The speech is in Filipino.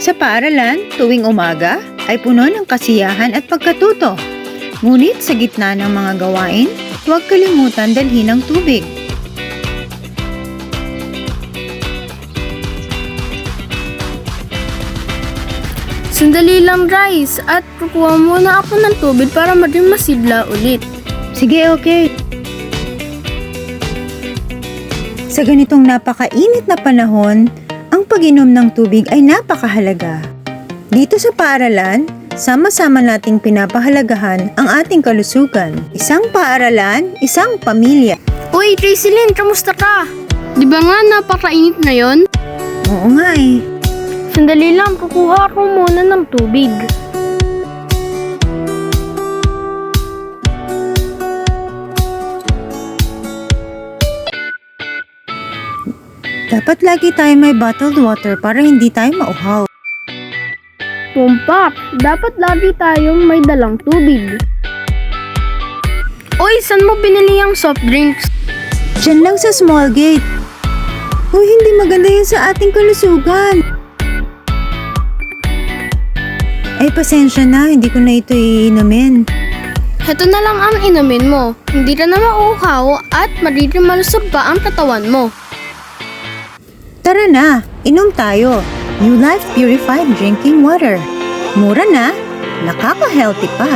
Sa paaralan, tuwing umaga ay puno ng kasiyahan at pagkatuto. Ngunit sa gitna ng mga gawain, huwag kalimutan dalhin ang tubig. Sandali lang, Rice, at kukuha muna ako ng tubig para maging masigla ulit. Sige, okay. Sa ganitong napakainit na panahon, ang pag-inom ng tubig ay napakahalaga. Dito sa paaralan, sama-sama nating pinapahalagahan ang ating kalusugan. Isang paaralan, isang pamilya. Uy, Tracelyn, kamusta ka? Di ba nga napakainit ngayon? Oo nga eh. Sandali lang, kukuha ako muna ng tubig. Dapat lagi tayo may bottled water para hindi tayo mauhaw. Tumpak, dapat lagi tayong may dalang tubig. Uy, saan mo binili ang soft drinks? Diyan lang sa small gate. Uy, hindi maganda yan sa ating kalusugan. Ay, pasensya na, hindi ko na ito iinumin. Heto na lang ang inumin mo. Hindi ka na mauhaw at magiging malusog pa ang katawan mo. Tara na, inom tayo. New Life Purified Drinking Water. Mura na, nakaka-healthy pa.